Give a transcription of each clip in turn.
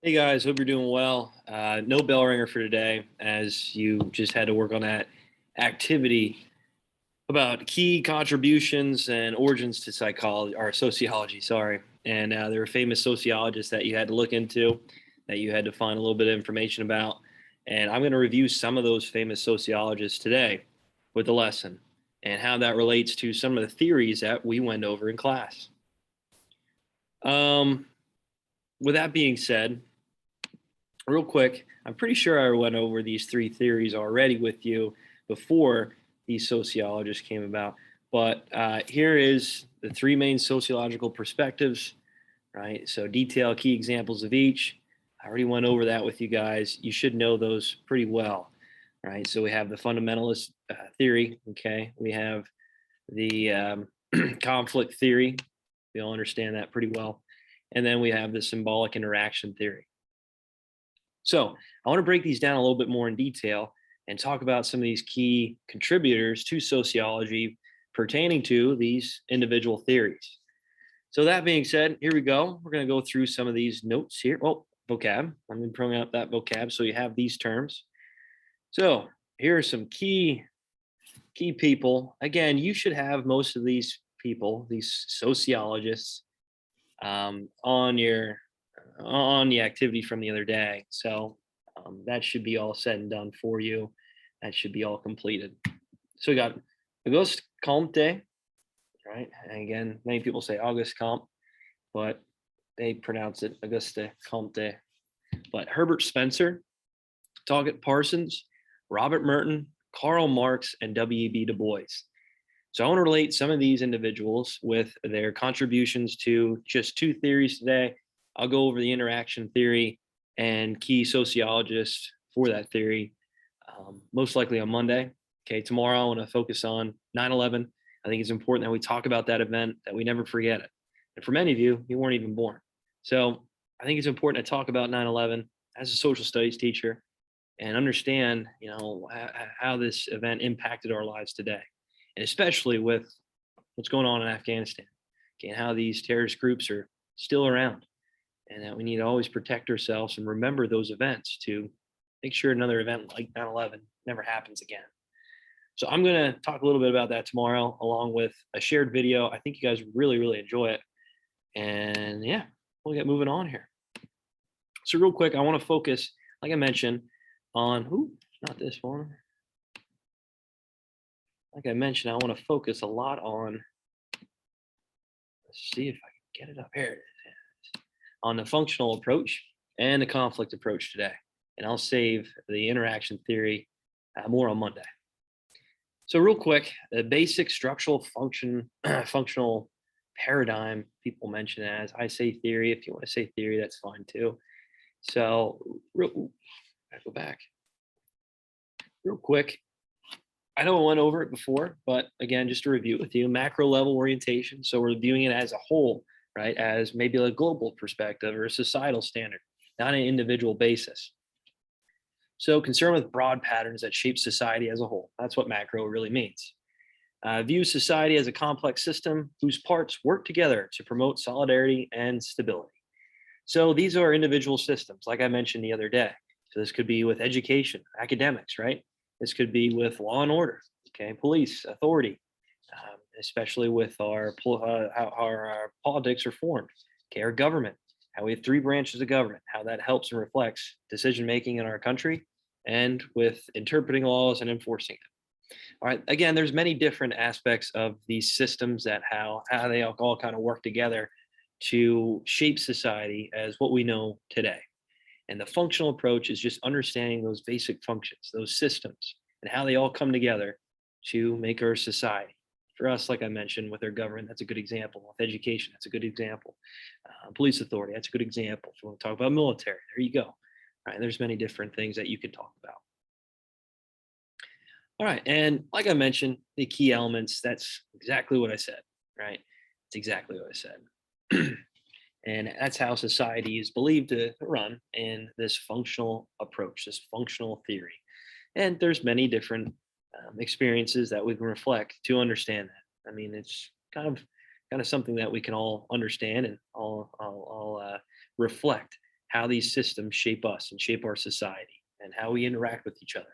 Hey guys, hope you're doing well. No bell ringer for today, as you just had to work on that activity about key contributions and origins to psychology or sociology. Sorry, and there were famous sociologists that you had to look into, that you had to find a little bit of information about, and I'm going to review some of those famous sociologists today with the lesson and how that relates to some of the theories that we went over in class. Um, with that being said, real quick, I'm pretty sure I went over these three theories already with you before these sociologists came about. But here is the three main sociological perspectives, right? So detail key examples of each. I already went over that with you guys. You should know those pretty well, right? So we have the fundamentalist theory, okay? We have the conflict theory. We all understand that pretty well. And then we have the symbolic interaction theory. So I want to break these down a little bit more in detail and talk about some of these key contributors to sociology pertaining to these individual theories. So that being said, here we go. We're going to go through some of these notes here. Oh, vocab. I'm going to bring out that vocab so you have these terms. So here are some key people. Again, you should have most of these people, these sociologists, on the activity from the other day. So that should be all said and done for you. That should be all completed. So we got Auguste Comte, right? And again, many people say Auguste Comte, but they pronounce it Auguste Comte. But Herbert Spencer, Taugett Parsons, Robert Merton, Karl Marx, and W.E.B. Du Bois. So I want to relate some of these individuals with their contributions to just two theories today. I'll go over the interaction theory and key sociologists for that theory, most likely on Monday. Okay, tomorrow I want to focus on 9/11. I think it's important that we talk about that event, that we never forget it. And for many of you, you weren't even born. So I think it's important to talk about 9/11 as a social studies teacher and understand, how this event impacted our lives today, and especially with what's going on in Afghanistan, okay, and how these terrorist groups are still around, and that we need to always protect ourselves and remember those events to make sure another event like 9/11 never happens again. So I'm going to talk a little bit about that tomorrow, along with a shared video. I think you guys really enjoy it. And yeah, we'll get moving on here. So real quick, I want to focus, like I mentioned, on, not this one. Like I mentioned, I want to focus a lot on, let's see if I can get it up here, on the functional approach and the conflict approach today. And I'll save the interaction theory more on Monday. So real quick, the basic structural functional paradigm, people mention as, I say theory. If you want to say theory, that's fine too. So I go back real quick. I know I went over it before, but again, just to review it with you, macro level orientation. So we're viewing it as a whole, right? As maybe a global perspective or a societal standard, not an individual basis. So concern with broad patterns that shape society as a whole. That's what macro really means. Views society as a complex system whose parts work together to promote solidarity and stability. So these are individual systems, like I mentioned the other day. So this could be with education, academics, right? This could be with law and order, okay, police, authority, especially with how our politics are formed, okay, our government, how we have three branches of government, how that helps and reflects decision making in our country, and with interpreting laws and enforcing it. All right, again, there's many different aspects of these systems, that how they all kind of work together to shape society as what we know today. And the functional approach is just understanding those basic functions, those systems, and how they all come together to make our society. For us, like I mentioned, with our government, that's a good example. With education, that's a good example. Police authority, that's a good example. If you want to talk about military, there you go. All right, there's many different things that you could talk about. All right, and like I mentioned, the key elements, that's exactly what I said, right? It's exactly what I said. And that's how society is believed to run in this functional approach, this functional theory. And there's many different experiences that we can reflect to understand that. I mean, it's kind of something that we can all understand and all reflect how these systems shape us and shape our society and how we interact with each other.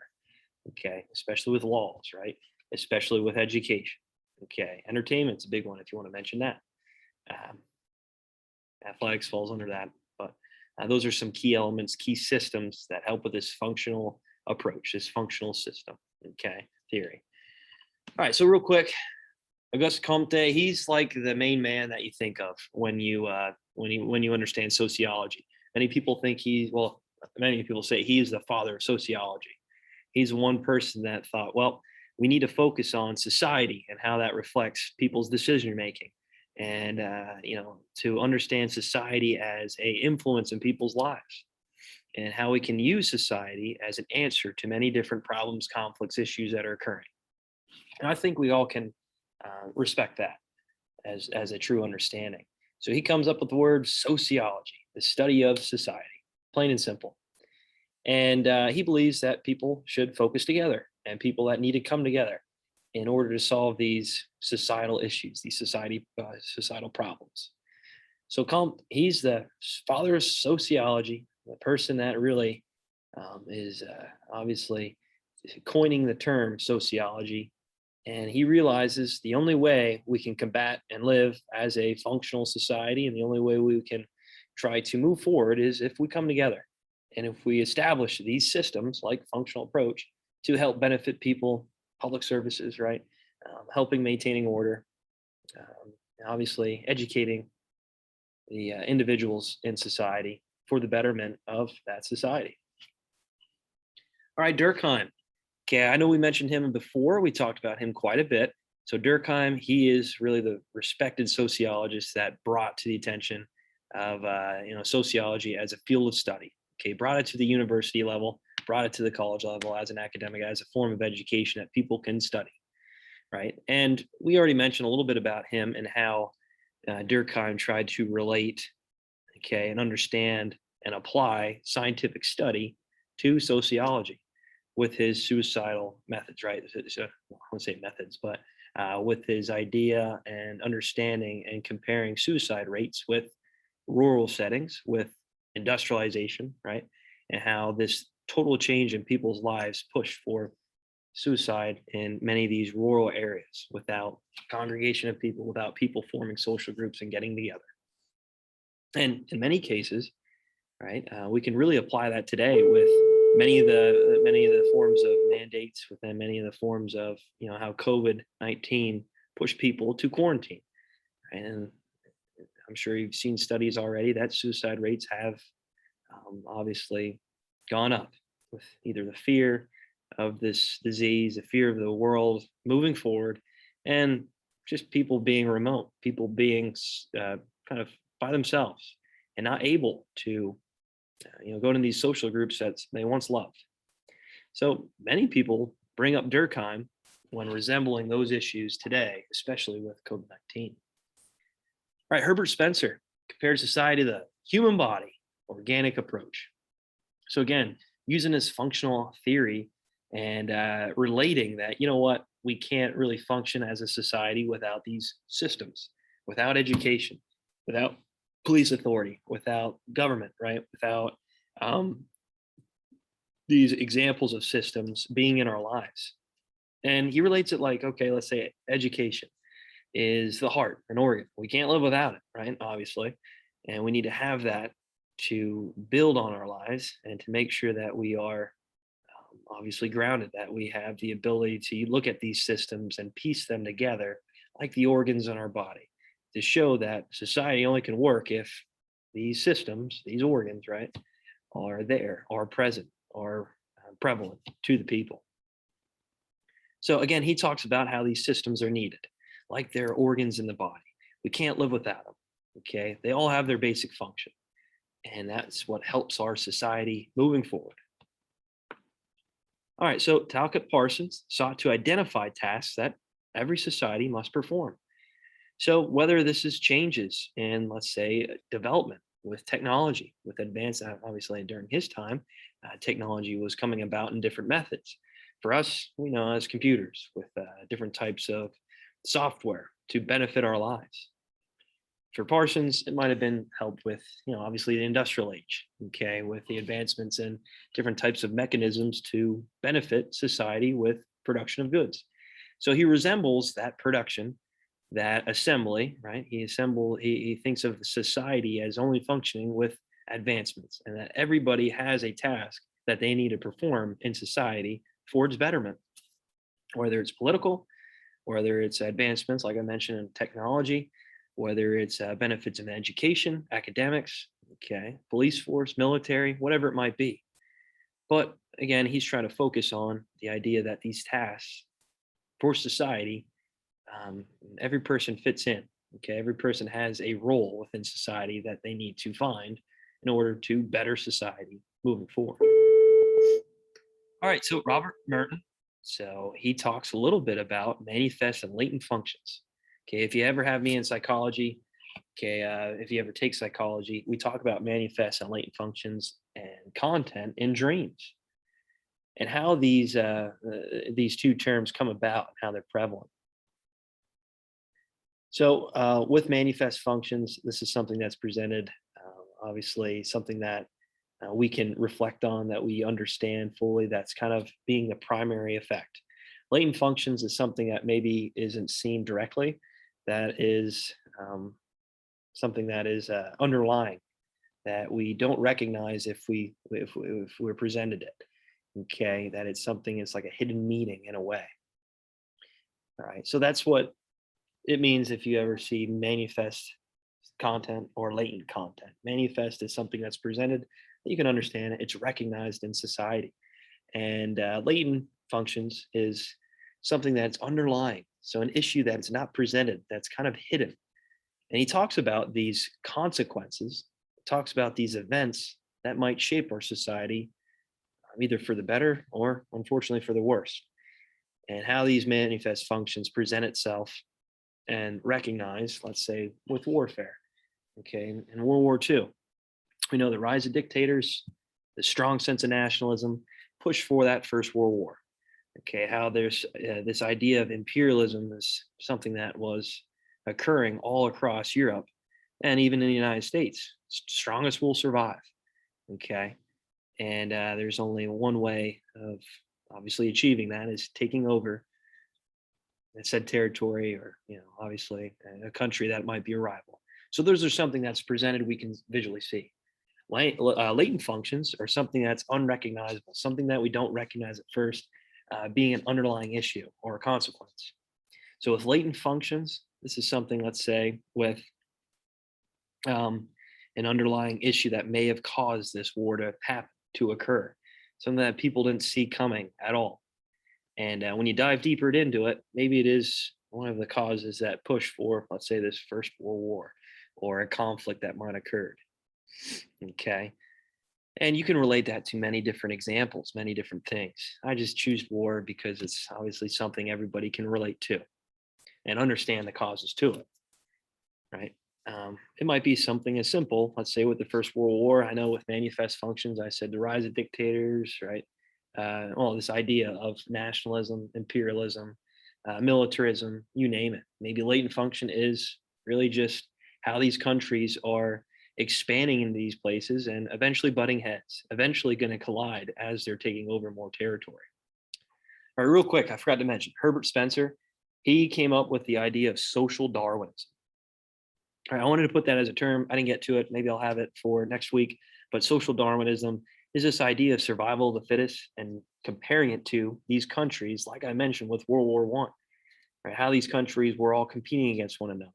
Okay, especially with laws, right? Especially with education. Okay, entertainment's a big one if you want to mention that. Um, Athletics falls under that, but those are some key elements, key systems that help with this functional approach, this functional system. Okay, theory. All right, so real quick, Auguste Comte, he's like the main man that you think of when you understand sociology. Many people think many people say he is the father of sociology. He's one person that thought, well, we need to focus on society and how that reflects people's decision making, and to understand society as a influence in people's lives, and how we can use society as an answer to many different problems, conflicts, issues that are occurring. And I think we all can respect that as a true understanding. So he comes up with the word sociology, the study of society, plain and simple. And he believes that people should focus together, and people that need to come together in order to solve these societal issues, these societal problems. So he's the father of sociology, the person that really is obviously coining the term sociology. And he realizes the only way we can combat and live as a functional society, and the only way we can try to move forward, is if we come together. And if we establish these systems like functional approach to help benefit people, public services, right? Helping maintaining order, obviously educating the individuals in society for the betterment of that society. All right, Durkheim. Okay, I know we mentioned him before. We talked about him quite a bit. So Durkheim, he is really the respected sociologist that brought to the attention of sociology as a field of study. Okay, brought it to the university level, brought it to the college level as an academic, as a form of education that people can study, right? And we already mentioned a little bit about him and how Durkheim tried to relate, okay, and understand and apply scientific study to sociology with his suicidal methods, right? So, I won't say methods, but with his idea and understanding and comparing suicide rates with rural settings, with industrialization, right? And how this total change in people's lives pushed for suicide in many of these rural areas without congregation of people, without people forming social groups and getting together. And in many cases, right, we can really apply that today with many of the forms of mandates, within many of the forms of how COVID-19 pushed people to quarantine. Right? And I'm sure you've seen studies already that suicide rates have obviously gone up with either the fear of this disease, the fear of the world moving forward, and just people being remote, people being kind of by themselves and not able to go to these social groups that they once loved. So many people bring up Durkheim when resembling those issues today, especially with COVID-19. Right, Herbert Spencer compared society to the human body, organic approach. So again, using this functional theory and relating that, we can't really function as a society without these systems, without education, without police authority, without government, right? Without these examples of systems being in our lives. And he relates it like, okay, let's say education is the heart, an organ. We can't live without it, right? Obviously. And we need to have that to build on our lives and to make sure that we are obviously grounded, that we have the ability to look at these systems and piece them together like the organs in our body, to show that society only can work if these systems, these organs, right, are there, are present, are prevalent to the people. So again, he talks about how these systems are needed, like they're organs in the body. We can't live without them. Okay, they all have their basic function, and that's what helps our society moving forward. All right, so Talcott Parsons sought to identify tasks that every society must perform. So whether this is changes in, let's say, development with technology, with advanced, obviously during his time, technology was coming about in different methods. For us, we know as computers with different types of software to benefit our lives. For Parsons, it might have been helped with, obviously the industrial age, okay, with the advancements in different types of mechanisms to benefit society with production of goods. So he resembles that production, that assembly, right? He thinks of society as only functioning with advancements, and that everybody has a task that they need to perform in society for its betterment, whether it's political, whether it's advancements, like I mentioned, in technology, whether it's benefits in education, academics, okay, police force, military, whatever it might be. But again, he's trying to focus on the idea that these tasks for society, every person fits in. Okay, every person has a role within society that they need to find in order to better society moving forward. All right, so Robert Merton, so he talks a little bit about manifest and latent functions. Okay, if you ever have me in psychology, okay, if you ever take psychology, we talk about manifest and latent functions and content in dreams, and how these two terms come about, and how they're prevalent. So, with manifest functions, this is something that's presented, obviously, something that we can reflect on, that we understand fully, that's kind of being the primary effect. Latent functions is something that maybe isn't seen directly, that is something that is underlying, that we don't recognize if we're presented it. Okay, that it's something, it's like a hidden meaning in a way. All right, so that's what it means if you ever see manifest content or latent content. Manifest is something that's presented that you can understand, it's recognized in society. And latent functions is something that's underlying. So an issue that's not presented, that's kind of hidden. And he talks about these consequences, talks about these events that might shape our society, either for the better or unfortunately for the worse. And how these manifest functions present itself and recognize, let's say, with warfare. Okay, in World War II, we know the rise of dictators, the strong sense of nationalism, push for that First World War. Okay, how there's this idea of imperialism is something that was occurring all across Europe and even in the United States. Strongest will survive. Okay, and there's only one way of obviously achieving that, is taking over said territory, or obviously a country that might be a rival. So those are something that's presented, we can visually see. Latent functions are something that's unrecognizable, something that we don't recognize at first, being an underlying issue or a consequence. So with latent functions, this is something, let's say, with an underlying issue that may have caused this war to happen, to occur, something that people didn't see coming at all. And when you dive deeper into it, maybe it is one of the causes that push for, let's say, this First World War, or a conflict that might have occurred. Okay. And you can relate that to many different examples, many different things. I just choose war because it's obviously something everybody can relate to and understand the causes to it, right? It might be something as simple, let's say with the First World War. I know with manifest functions, I said the rise of dictators, right? This idea of nationalism, imperialism, militarism, you name it. Maybe latent function is really just how these countries are expanding into these places and eventually butting heads, eventually going to collide as they're taking over more territory. All right, real quick, I forgot to mention Herbert Spencer. He came up with the idea of social Darwinism. All right, I wanted to put that as a term. I didn't get to it. Maybe I'll have it for next week. But social Darwinism is this idea of survival of the fittest, and comparing it to these countries, like I mentioned with World War One, right? How these countries were all competing against one another,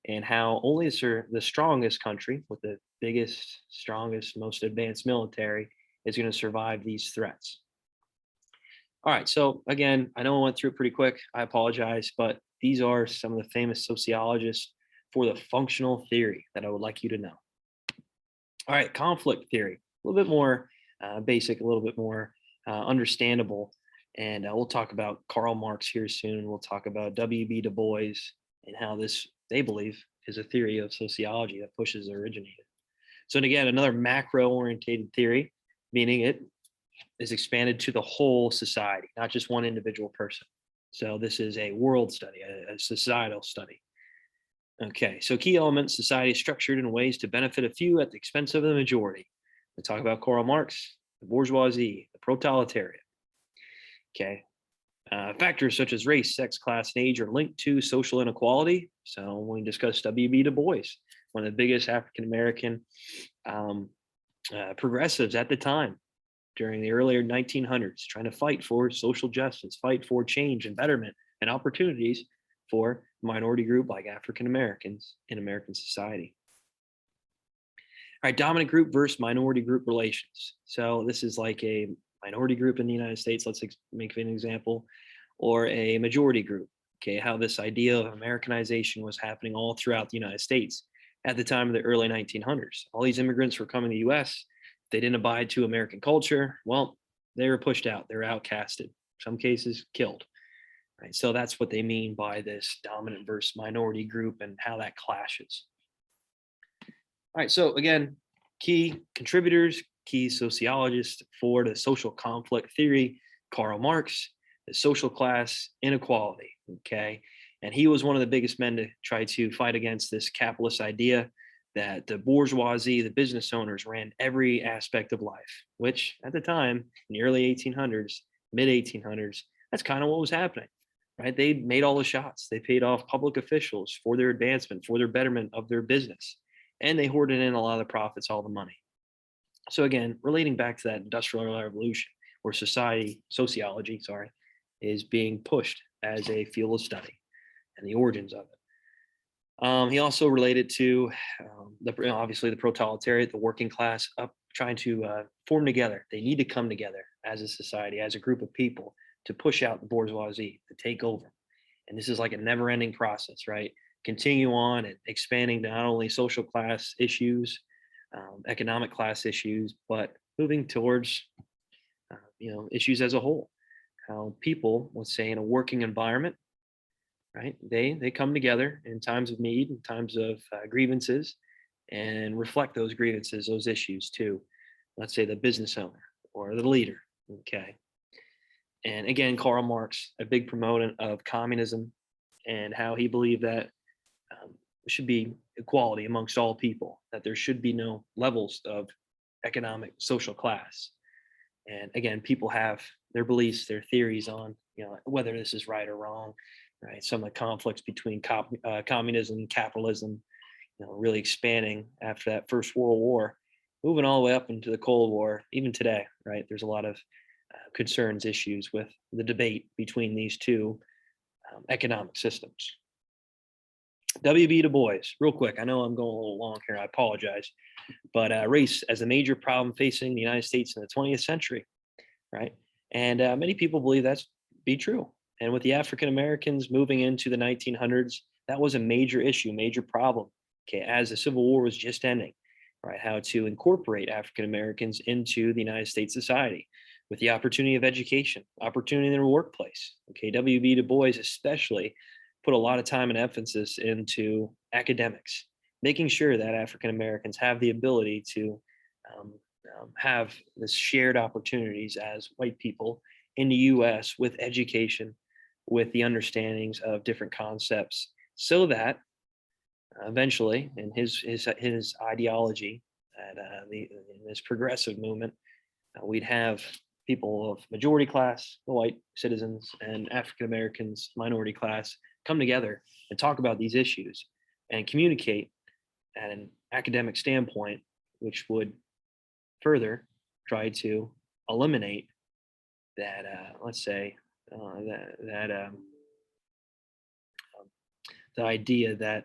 and how only the strongest country with the biggest, strongest, most advanced military is going to survive these threats. All right, so again, I know I went through it pretty quick. I apologize, but these are some of the famous sociologists for the functional theory that I would like you to know. All right, conflict theory, a little bit more basic, a little bit more understandable. And we'll talk about Karl Marx here soon. We'll talk about W.B. Du Bois and how this, they believe, is a theory of sociology that pushes originated. So, and again, another macro-orientated theory, meaning it is expanded to the whole society, not just one individual person. So this is a world study, a societal study. Okay, so key elements: society is structured in ways to benefit a few at the expense of the majority. We talk about Karl Marx, the bourgeoisie, the proletariat. Okay, factors such as race, sex, class, and age are linked to social inequality. So when we discuss W.B. Du Bois, one of the biggest African American um, progressives at the time during the earlier 1900s, trying to fight for social justice, fight for change and betterment and opportunities for a minority group like African Americans in American society. All right, dominant group versus minority group relations. So this is like a minority group in the United States, let's make an example, or a majority group. Okay, how this idea of Americanization was happening all throughout the United States at the time of the early 1900s. All these immigrants were coming to the US. They didn't abide to American culture. Well, they were pushed out. They were outcasted. In some cases, killed. Right. So that's what they mean by this dominant versus minority group and how that clashes. All right. So again, key contributors, key sociologists for the social conflict theory: Karl Marx, the social class inequality. Okay. And he was one of the biggest men to try to fight against this capitalist idea that the bourgeoisie, the business owners, ran every aspect of life, which at the time, in the early 1800s, mid 1800s, that's kind of what was happening, right? They made all the shots. They paid off public officials for their advancement, for their betterment of their business, and they hoarded in a lot of the profits, all the money. So again, relating back to that industrial revolution, where sociology, is being pushed as a field of study and the origins of it. He also related to obviously the proletariat, the working class, up trying to form together. They need to come together as a society, as a group of people, to push out the bourgeoisie, to take over. And this is like a never-ending process, right? Continue on and expanding to not only social class issues, economic class issues, but moving towards issues as a whole. How people, let's say, in a working environment, right? They come together in times of need, in times of grievances, and reflect those grievances, those issues to, let's say, the business owner or the leader. Okay. And again, Karl Marx, a big proponent of communism and how he believed that there should be equality amongst all people, that there should be no levels of economic, social class. And again, people have their beliefs, their theories on, whether this is right or wrong, right? Some of the conflicts between communism and capitalism, really expanding after that First World War, moving all the way up into the Cold War, even today, right? There's a lot of concerns, issues with the debate between these two economic systems. W.B. Du Bois, real quick. I know I'm going a little long here. I apologize. But race as a major problem facing the United States in the 20th century, right? And many people believe that's be true. And with the African Americans moving into the 1900s, that was a major issue, major problem. Okay, as the Civil War was just ending, right? How to incorporate African Americans into the United States society with the opportunity of education, opportunity in the workplace. Okay, W.B. Du Bois especially put a lot of time and emphasis into academics, making sure that African Americans have the ability to um, have this shared opportunities as white people in the U.S. with education, with the understandings of different concepts, so that eventually, in his ideology, that in this progressive movement, we'd have people of majority class, the white citizens, and African Americans, minority class, come together and talk about these issues and communicate at an academic standpoint, which would further try to eliminate that, let's say, the idea that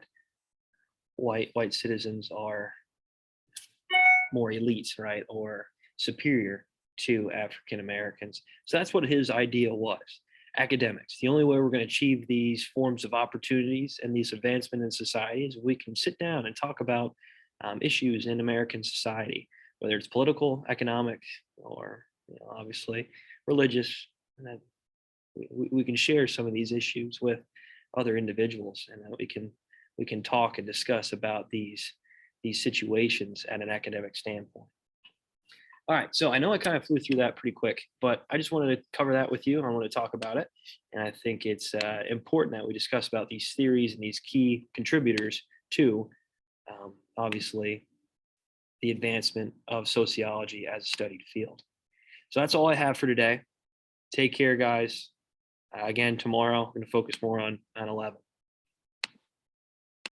white citizens are more elites, right, or superior to African Americans. So that's what his idea was. Academics. The only way we're going to achieve these forms of opportunities and these advancement in society is we can sit down and talk about issues in American society, whether it's political, economic, or obviously religious. And that we can share some of these issues with other individuals, and that we can talk and discuss about these situations at an academic standpoint. All right, so I know I kind of flew through that pretty quick, but I just wanted to cover that with you. I want to talk about it, and I think it's important that we discuss about these theories and these key contributors to, obviously, the advancement of sociology as a studied field. So that's all I have for today. Take care, guys. Again, tomorrow, I'm going to focus more on 9/11.